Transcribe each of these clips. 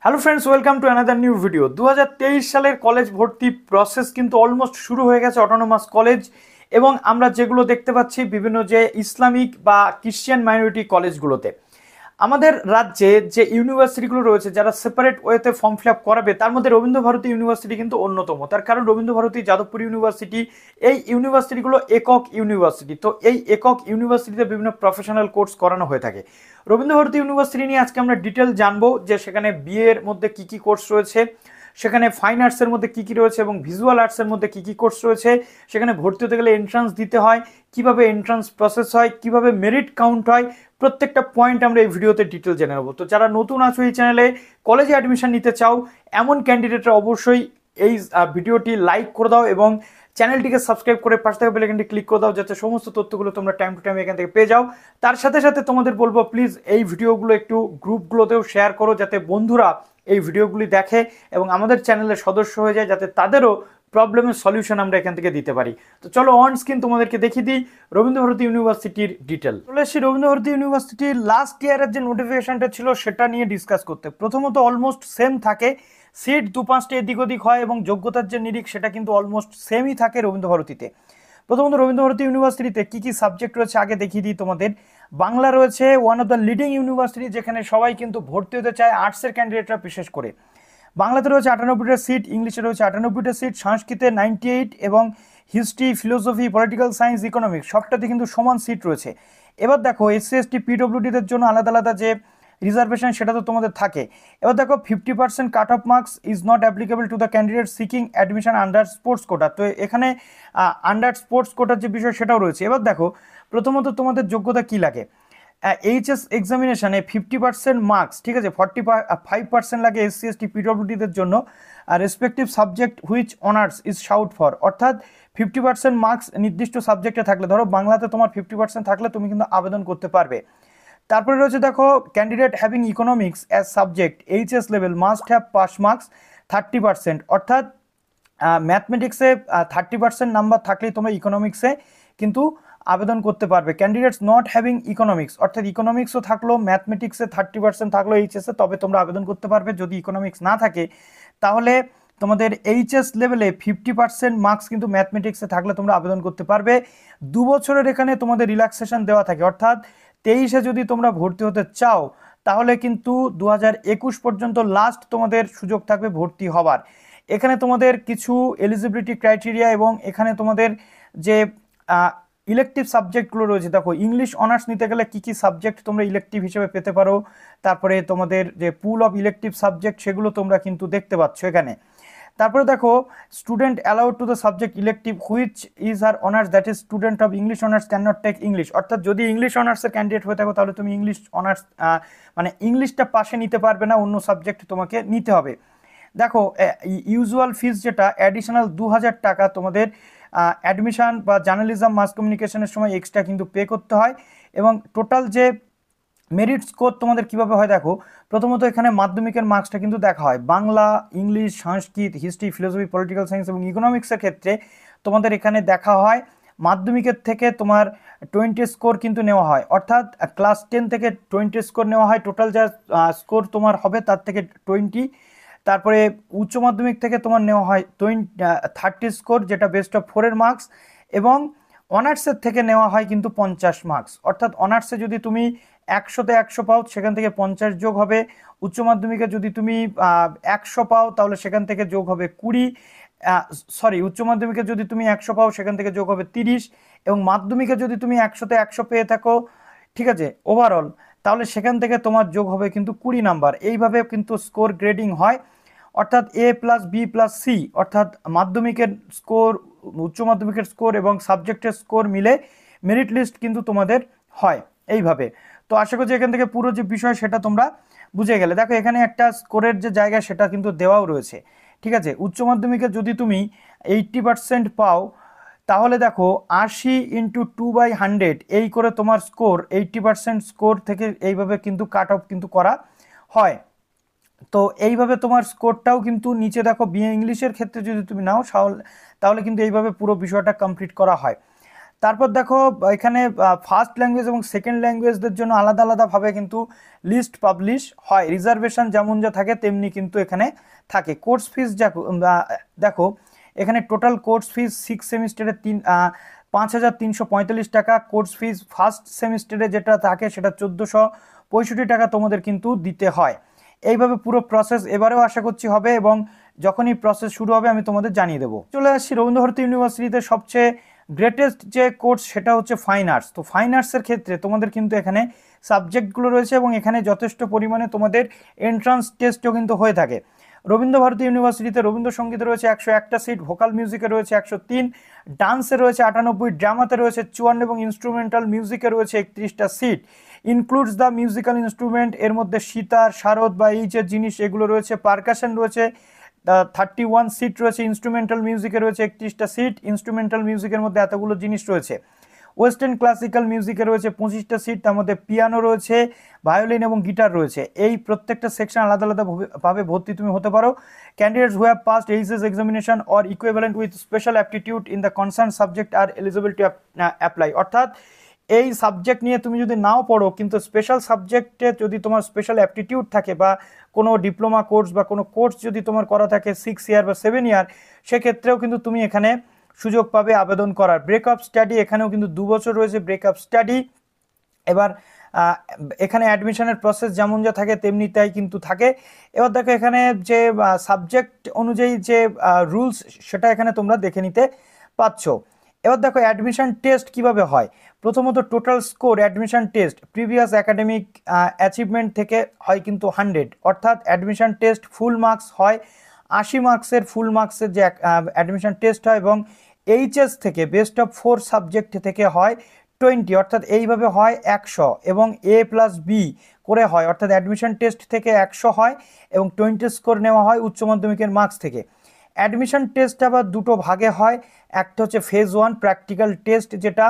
Hello friends, welcome to another new video. 2023 সালের college ভর্তি process কিন্তু অলমোস্ট শুরু হয়ে গেছে অটোনোমাস কলেজ, এবং আমরা যেগুলো দেখতে পাচ্ছি বিভিন্ন যে ইসলামিক বা ক্রিশ্চিয়ান মাইনরিটি কলেজগুলোতে আমাদের রাজ্যে যে ইউনিভার্সিটিগুলো রয়েছে যারা সেপারেট ওয়েতে ফর্ম ফিল আপ করাবে, তার মধ্যে রবীন্দ্র ভারতী ইউনিভার্সিটি কিন্তু অন্যতম। তার কারণ রবীন্দ্র ভারতী, যাদবপুর ইউনিভার্সিটি, এই ইউনিভার্সিটিগুলো একক ইউনিভার্সিটি। তো এই একক ইউনিভার্সিটিতে বিভিন্ন প্রফেশনাল কোর্স করানো হয়ে থাকে। রবীন্দ্র ভারতী ইউনিভার্সিটি নিয়ে আজকে আমরা ডিটেল জানবো যে সেখানে বিএ এর মধ্যে কি কি কোর্স রয়েছে, সেখানে ফাইন আর্টসের মধ্যে কি কি রয়েছে এবং ভিজুয়াল আর্টসের মধ্যে কি কি কোর্স রয়েছে, সেখানে ভর্তি হতে গেলে এন্ট্রান্স দিতে হয়, কিভাবে এন্ট্রান্স প্রসেস হয়, কিভাবে মেরিট কাউন্ট হয়, প্রত্যেকটা পয়েন্ট আমরা এই ভিডিওতে ডিটেল জেনে নেবো। তো যারা নতুন আছো এই চ্যানেলে, কলেজে অ্যাডমিশন নিতে চাও এমন ক্যান্ডিডেটরা অবশ্যই এই ভিডিওটি লাইক করে দাও এবং চ্যানেলটিকে সাবস্ক্রাইব করে পাশে থাকা বেল আইকনটি ক্লিক করে দাও, যাতে সমস্ত তথ্যগুলো তোমরা টাইম টু টাইম এখান থেকে পেয়ে যাও। তার সাথে সাথে তোমাদের বলবো, প্লিজ এই ভিডিওগুলো একটু গ্রুপগুলোতেও শেয়ার করো, যাতে বন্ধুরা এই ভিডিওগুলি দেখে এবং আমাদের চ্যানেলের সদস্য হয়ে যায়, যাতে তাদেরও প্রবলেমের সলিউশন আমরা এখান থেকে দিতে পারি। তো চলো অন স্ক্রিন তোমাদেরকে দেখিয়ে দিই রবীন্দ্র ভারতী ইউনিভার্সিটির ডিটেল। চলে এসেছি রবীন্দ্র ভারতী ইউনিভার্সিটির লাস্ট ইয়ারের যে নোটিফিকেশনটা ছিল সেটা নিয়ে ডিসকাস করতে। প্রথমত অলমোস্ট সেম থাকে, সিট 2-5টা এদিক ওদিক হয় এবং যোগ্যতার যে নিরিখ সেটা কিন্তু অলমোস্ট সেমই থাকে রবীন্দ্র ভারতীতে। প্রথমত রবীন্দ্র ভারতী ইউনিভার্সিটিতে কি কি সাবজেক্ট রয়েছে আগে দেখিয়ে দিই তোমাদের। বাংলা রয়েছে, one of the leading university, যেখানে সবাই কিন্তু ভর্তি হতে চায়, আর্টসের ক্যান্ডিডেটরা বিশেষ করে। বাংলাতে রয়েছে 98টা সিট, ইংলিশে রয়েছে 98টা সিট, সংস্কৃতে 98 এবং history, philosophy, political science, economics সবটাতে কিন্তু সমান সিট রয়েছে। এবার দেখো এসসি এসটি পিডব্লিউডিদের জন্য আলাদা আলাদা যে রিজার্ভেশন সেটা তো তোমাদের থাকে। এবার দেখো 50% cut off marks is not applicable to the candidate seeking admission under sports quota. তো এখানে আন্ডার স্পোর্টস কোটার যে বিষয় সেটাও রয়েছে। এবার দেখো প্রথমত তোমাদের যোগ্যতা কি লাগে। এইচএস এক্সামিনেশানে 50% মার্কস, ঠিক আছে, 45% লাগে এসসি এসটি পিডব্লিউডিদের জন্য, আর respective subject which honours is sought for. অর্থাৎ 50% মার্কস নির্দিষ্ট সাবজেক্টে থাকলে, ধরো বাংলাতে তোমার 50% থাকলে তুমি কিন্তু আবেদন করতে পারবে। তারপরে রয়েছে দেখো candidate having economics as subject HS level must have pass marks 30%। অর্থাৎ ম্যাথমেটিক্সে 30% নাম্বার থাকলেই তোমরা ইকোনমিক্সে কিন্তু আবেদন করতে পারবে। ক্যান্ডিডেটস নট হ্যাভিং ইকোনমিক্স, অর্থাৎ ইকোনমিক্সও থাকলো, ম্যাথমেটিক্সে 30% থাকলো এইচএসে, তবে তোমরা আবেদন করতে পারবে। যদি ইকোনমিক্স না থাকে তাহলে তোমাদের এইচএস লেভেলে 50% মার্কস কিন্তু ম্যাথমেটিক্সে থাকলে তোমরা আবেদন করতে পারবে। 2 বছরের এখানে তোমাদের রিল্যাক্সেশন দেওয়া থাকে, অর্থাৎ 23-এ যদি তোমরা ভর্তি হতে চাও তাহলে কিন্তু 2021 পর্যন্ত লাস্ট তোমাদের সুযোগ থাকবে ভর্তি হবার। এখানে তোমাদের কিছু এলিজিবিলিটি ক্রাইটেরিয়া এবং এখানে তোমাদের যে ইলেকটিভ সাবজেক্টগুলো রয়েছে, দেখো ইংলিশ অনার্স নিতে গেলে কি কি সাবজেক্ট তোমরা ইলেকটিভ হিসেবে পেতে পারো, তারপরে তোমাদের যে পুল অফ ইলেকটিভ সাবজেক্ট সেগুলো তোমরা কিন্তু দেখতে পাচ্ছ এখানে। তারপরে দেখো student allowed to the subject elective which is আর honours, that is student of English honours can not take English. অর্থাৎ যদি ইংলিশ অনার্সের ক্যান্ডিডেট হয়ে থাকো তাহলে তুমি ইংলিশ অনার্স মানে ইংলিশটা পাশে নিতে পারবে না, অন্য সাবজেক্ট তোমাকে নিতে হবে। দেখো ইউজুয়াল ফিস যেটা অ্যাডিশনাল 2000 টাকা তোমাদের অ্যাডমিশন বা জার্নালিজম মাস কমিউনিকেশনের সময় এক্সট্রা কিন্তু পে করতে হয়। এবং টোটাল যে মেরিট স্কোর তোমাদের কিভাবে হয় দেখো, প্রথমত এখানে মাধ্যমিকের মার্কসটা কিন্তু দেখা হয়। বাংলা, ইংলিশ, সংস্কৃত, হিস্ট্রি, ফিলোসফি, পলিটিক্যাল সায়েন্স এবং ইকোনমিক্সের ক্ষেত্রে তোমাদের এখানে দেখা হয় মাধ্যমিকের থেকে তোমার 20 স্কোর কিন্তু নেওয়া হয়, অর্থাৎ ক্লাস 10 থেকে 20 স্কোর নেওয়া হয়। টোটাল যা স্কোর তোমার হবে তার থেকে 20। তারপরে উচ্চ মাধ্যমিক থেকে তোমার নেওয়া হয় 30 স্কোর, যেটা বেস্ট অফ 4-এর মার্কস, এবং অনার্সের থেকে নেওয়া হয় কিন্তু 50 মার্কস। অর্থাৎ অনার্সে যদি তুমি 100-তে 100 পাও সেখান থেকে 50 যোগ হবে, উচ্চ মাধ্যমিকে যদি তুমি 100 পাও তাহলে সেখান থেকে যোগ হবে 20, উচ্চ মাধ্যমিকে যদি তুমি 100 পাও সেখান থেকে যোগ হবে 30, এবং মাধ্যমিকে যদি তুমি 100-তে 100 পেয়ে থাকো, ঠিক আছে, ওভারঅল, তাহলে সেখান থেকে তোমার যোগ হবে কিন্তু 20 নাম্বার। এইভাবে কিন্তু স্কোর গ্রেডিং হয়, অর্থাৎ A plus B plus C, অর্থাৎ মাধ্যমিকের স্কোর, উচ্চ মাধ্যমিকের স্কোর এবং সাবজেক্টের স্কোর মিলে মেরিট লিস্ট কিন্তু তোমাদের হয় এইভাবে। তো আশা করছি এখান থেকে পুরো যে বিষয় সেটা তোমরা বুঝে গেলে। দেখো এখানে একটা স্কোরের যে জায়গা সেটা কিন্তু দেওয়াও রয়েছে, ঠিক আছে। উচ্চ মাধ্যমিকে যদি তুমি 80% পাও তাহলে দেখো 80 × 2/100 এই করে তোমার স্কোর 80% স্কোর থেকে এইভাবে কিন্তু কাট অফ কিন্তু করা হয়। তো এইভাবে তোমার স্কোরটাও কিন্তু নিচে দেখো বিএ ইংলিশের ক্ষেত্রে যদি তুমি নাও তাহলে কিন্তু এইভাবে পুরো বিষয়টা কমপ্লিট করা হয়। তারপর দেখো এখানে ফার্স্ট ল্যাঙ্গুয়েজ এবং সেকেন্ড ল্যাঙ্গুয়েজদের জন্য আলাদা আলাদাভাবে কিন্তু লিস্ট পাবলিশ হয়, রিজার্ভেশন যেমন যা থাকে তেমনি কিন্তু এখানে থাকে। কোর্স ফিস দেখো এখানে টোটাল কোর্স ফিস 6 সেমিস্টারে 5,345 টাকা। কোর্স ফিস ফার্স্ট সেমিস্টারে যেটা থাকে সেটা 1,465 টাকা তোমাদের কিন্তু দিতে হয়। এইভাবে পুরো প্রসেস এবারেও আশা করছি হবে, এবং যখনই প্রসেস শুরু হবে আমি তোমাদের জানিয়ে দেবো। চলে আসছি রবীন্দ্র ভারতী ইউনিভার্সিটিতে সবচেয়ে গ্রেটেস্ট যে কোর্স সেটা হচ্ছে ফাইন আর্টস। তো ফাইন আর্টসের ক্ষেত্রে তোমাদের কিন্তু এখানে সাবজেক্টগুলো রয়েছে এবং এখানে যথেষ্ট পরিমাণে তোমাদের এন্ট্রান্স টেস্টও কিন্তু হয়ে থাকে। রবীন্দ্র ভারতী ইউনিভার্সিটিতে রবীন্দ্রসঙ্গীতে রয়েছে 101টা সিট, ভোকাল মিউজিকে রয়েছে 103, ডান্সে রয়েছে 98, ড্রামাতে রয়েছে 54 এবং ইনস্ট্রুমেন্টাল মিউজিকে রয়েছে 31টা সিট। ইনক্লুডস দ্য মিউজিক্যাল ইনস্ট্রুমেন্ট, এর মধ্যে সিতার, শারদ বা এই যে জিনিস এগুলো রয়েছে। পারকাশন রয়েছে 31 সিট রয়েছে। ইনস্ট্রুমেন্টাল মিউজিকে রয়েছে 31টা সিট। ইনস্ট্রুমেন্টাল মিউজিকের মধ্যে এতগুলো জিনিস রয়েছে। ওয়েস্টার্ন ক্লাসিক্যাল মিউজিকে রয়েছে 25টা সিট, তার মধ্যে পিয়ানো রয়েছে, ভায়োলিন এবং গিটার রয়েছে। এই প্রত্যেকটা সেকশন আলাদা আলাদাভাবে ভর্তি তুমি হতে পারো। Candidates who have passed HS examination or equivalent with special aptitude in the concern subject are eligible to apply. অর্থাৎ এই সাবজেক্ট নিয়ে তুমি যদি নাও পড়ো কিন্তু স্পেশাল সাবজেক্টে যদি তোমার স্পেশাল অ্যাপটিটিউড থাকে বা কোনো ডিপ্লোমা কোর্স বা কোনো কোর্স যদি তোমার করা থাকে 6 ইয়ার বা 7 ইয়ার, সেক্ষেত্রেও কিন্তু তুমি এখানে সুযোগ পাবে আবেদন করার। ব্রেকআপ স্টাডি এখানেও কিন্তু 2 বছর রয়েছে ব্রেকআপ স্টাডি। এবার এখানে অ্যাডমিশনের প্রসেস যেমন যা থাকে তেমনি তাই কিন্তু থাকে। এবার দেখো এখানে যে সাবজেক্ট অনুযায়ী যে রুলস সেটা এখানে তোমরা দেখে নিতে পাচ্ছ। এবার দেখো অ্যাডমিশন টেস্ট কিভাবে হয়। প্রথমত total score admission test previous academic achievement থেকে হয় কিন্তু 100, অর্থাৎ অ্যাডমিশন টেস্ট ফুল মার্কস হয় 80 মার্কসের ফুল মার্কসের যে অ্যাডমিশন টেস্ট হয়, এবং এইচএস থেকে বেস্ট অফ 4 সাবজেক্ট থেকে হয় 20, অর্থাৎ এইভাবে হয় 100, এবং A+B করে হয়, অর্থাৎ অ্যাডমিশন টেস্ট থেকে 100 হয় এবং 20 স্কোর নেওয়া হয় উচ্চ মাধ্যমিকের মার্কস থেকে। অ্যাডমিশন টেস্ট আবার দুটো ভাগে হয়, একটা হচ্ছে ফেজ 1 প্র্যাকটিক্যাল টেস্ট যেটা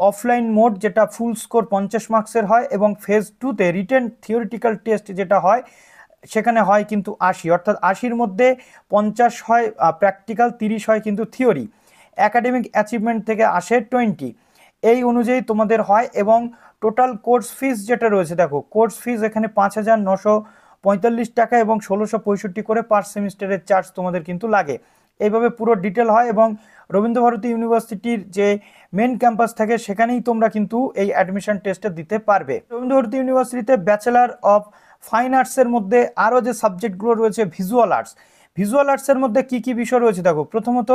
অফলাইন মোড, যেটা ফুল স্কোর 50 মার্কসের হয়, এবং ফেজ 2তে রিটেন থিওরিটিক্যাল টেস্ট যেটা হয় সেখানে হয় কিন্তু 80, অর্থাৎ 80-র মধ্যে 50 হয় প্র্যাকটিক্যাল, 30 হয় কিন্তু থিওরি। একাডেমিক অ্যাচিভমেন্ট থেকে আসে 20, এই অনুযায়ী তোমাদের হয়। এবং টোটাল কোর্স ফিস যেটা রয়েছে দেখো, কোর্স ফিস এখানে 5,945 টাকা এবং 1,665 করে পার সেমিস্টারের চার্জ তোমাদের কিন্তু লাগে। এইভাবে পুরো ডিটেল হয়, এবং রবীন্দ্র ভারতী ইউনিভার্সিটির যে মেন ক্যাম্পাস থাকে সেখানেই তোমরা কিন্তু এই অ্যাডমিশন টেস্টটা দিতে পারবে। রবীন্দ্র ভারতী ইউনিভার্সিটিতে ব্যাচেলার অফ ফাইন আর্টসের মধ্যে আরও যে সাবজেক্টগুলো রয়েছে ভিজুয়াল আর্টস। ভিজুয়াল আর্টসের মধ্যে কি কি বিষয় রয়েছে দেখো, প্রথমত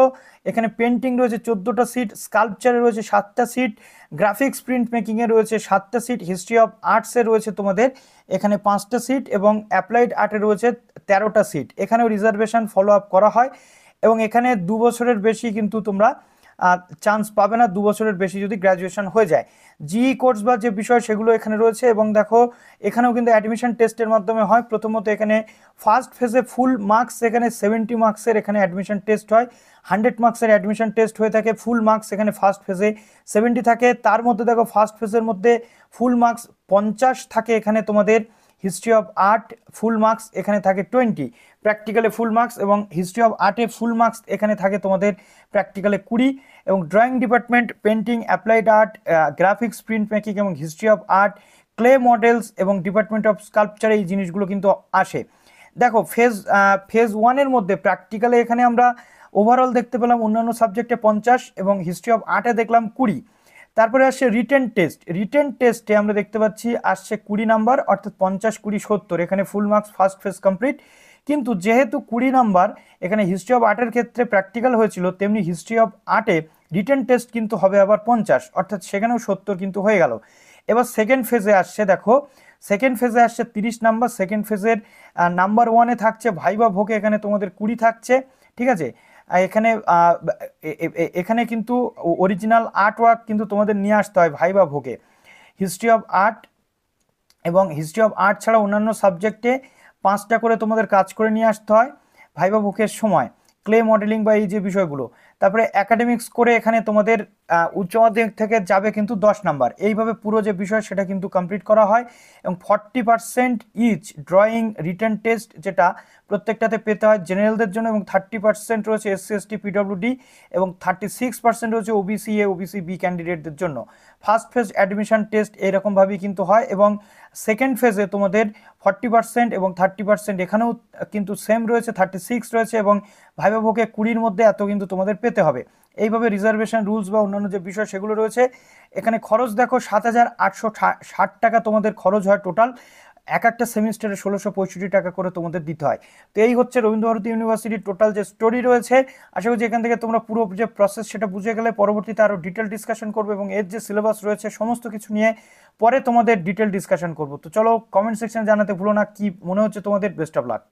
এখানে পেন্টিং রয়েছে 14টা সিট, স্কাল্পচারে রয়েছে 7টা সিট, গ্রাফিক্স প্রিন্ট মেকিংয়ে রয়েছে 7টা সিট, হিস্ট্রি অফ আর্টসে রয়েছে তোমাদের এখানে 5টা সিট, এবং অ্যাপ্লাইড আর্টে রয়েছে 13টা সিট। এখানেও রিজার্ভেশন ফলো আপ করা হয়, এবং এখানে 2 বছরের বেশি কিন্তু তোমরা চান্স পাবে না 2 বছরের বেশি যদি গ্র্যাজুয়েশন হয়ে যায়। জিই কোর্স বা যে বিষয় সেগুলো এখানে রয়েছে, এবং দেখো এখানেও কিন্তু অ্যাডমিশন টেস্টের মাধ্যমে হয়। প্রথমত এখানে ফার্স্ট ফেজে ফুল মার্কস এখানে 70 মার্কসের এখানে অ্যাডমিশন টেস্ট হয়, 100 মার্কসের অ্যাডমিশন টেস্ট হয়ে থাকে। ফুল মার্কস এখানে ফার্স্ট ফেজে 70 থাকে, তার মধ্যে দেখো ফার্স্ট ফেজের মধ্যে ফুল মার্কস 50 থাকে এখানে তোমাদের। History of art full marks এখানে থাকে 20, প্র্যাকটিক্যালে ফুল মার্কস, এবং হিস্ট্রি অফ আর্টে ফুল মার্কস এখানে থাকে তোমাদের প্র্যাকটিক্যালে 20, এবং drawing department painting, applied art, graphics print making এবং history of art, clay models এবং ডিপার্টমেন্ট অফ স্কাল্পচার এই জিনিসগুলো কিন্তু আসে। দেখো ফেজ 1-এর মধ্যে প্র্যাকটিক্যালে এখানে আমরা ওভারঅল দেখতে পেলাম অন্যান্য সাবজেক্টে 50 এবং হিস্ট্রি অফ আর্টে দেখলাম 20। তারপরে আসছে রিটেন টেস্ট। রিটেন টেস্টে আমরা দেখতে পাচ্ছি আসছে 20 নাম্বার, অর্থাৎ 50, 20, 70 এখানে full marks first phase complete. কিন্তু যেহেতু 20 নাম্বার এখানে হিস্ট্রি অফ আর্টের ক্ষেত্রে প্র্যাকটিক্যাল হয়েছিল, তেমনি হিস্ট্রি অফ আর্টে রিটেন টেস্ট কিন্তু হবে আবার 50, অর্থাৎ সেখানেও 70 কিন্তু হয়ে গেল। এবার সেকেন্ড ফেজে আসছে, দেখো সেকেন্ড ফেজে আসছে 30 নাম্বার। সেকেন্ড ফেজের নাম্বার 1-এ থাকছে ভাইবা ভোগে, এখানে তোমাদের 20 থাকছে, ঠিক আছে। এখানে কিন্তু অরিজিনাল আর্ট ওয়ার্ক কিন্তু তোমাদের নিয়ে আসতে হয় ভাইবা ভোগে। হিস্ট্রি অফ আর্ট এবং হিস্ট্রি অফ আর্ট ছাড়া অন্যান্য সাবজেক্টে 5টা করে তোমাদের কাজ করে নিয়ে আসতে হয় ভাইবা ভোগের সময়, ক্লে মডেলিং বা এই যে বিষয়গুলো। তারপরে একাডেমিক্স করে এখানে তোমাদের উচ্চ মাধ্যমিক থেকে যাবে কিন্তু 10 নাম্বার। এইভাবে পুরো যে বিষয় সেটা কিন্তু কমপ্লিট করা হয় এবং 40% ইচ ড্রয়িং রিটেন টেস্ট যেটা প্রত্যেকটাতে পেতে হয় জেনারেলদের জন্য, এবং 30% রয়েছে এসসি এসটি পিডব্লিউডি, এবং 36% রয়েছে ওবিসি এ ওবিসি বি ক্যান্ডিডেটদের জন্য। ফার্স্ট ফেজ অ্যাডমিশন টেস্ট এরকমভাবেই কিন্তু হয়, এবং সেকেন্ড ফেজে তোমাদের 40% এবং 30% এখানেও কিন্তু সেম রয়েছে, 36 রয়েছে, এবং ভাইভা ভোকে 20-র মধ্যে এত কিন্তু তোমাদের পেতে হবে। এইভাবে রিজার্ভেশন রুলস বা অন্যান্য যে বিষয় সেগুলো রয়েছে। এখানে খরচ দেখো 7,860 টাকা তোমাদের খরচ হয় টোটাল, এক একটা সেমিস্টারে 1,665 টাকা করে তোমাদের দিতে হয়। তো এই হচ্ছে রবীন্দ্র ভারতী ইউনিভার্সিটির টোটাল যে স্টোরি রয়েছে। আশা করছি এখান থেকে তোমরা পুরো যে প্রসেস সেটা বুঝে গেলে। পরবর্তীতে আরও ডিটেল ডিসকাশন করবো এবং এর যে সিলেবাস রয়েছে সমস্ত কিছু নিয়ে পরে তোমাদের ডিটেল ডিসকাশন করবো। তো চলো কমেন্ট সেকশনে জানাতে ভুলো না কি মনে হচ্ছে তোমাদের। Best of luck.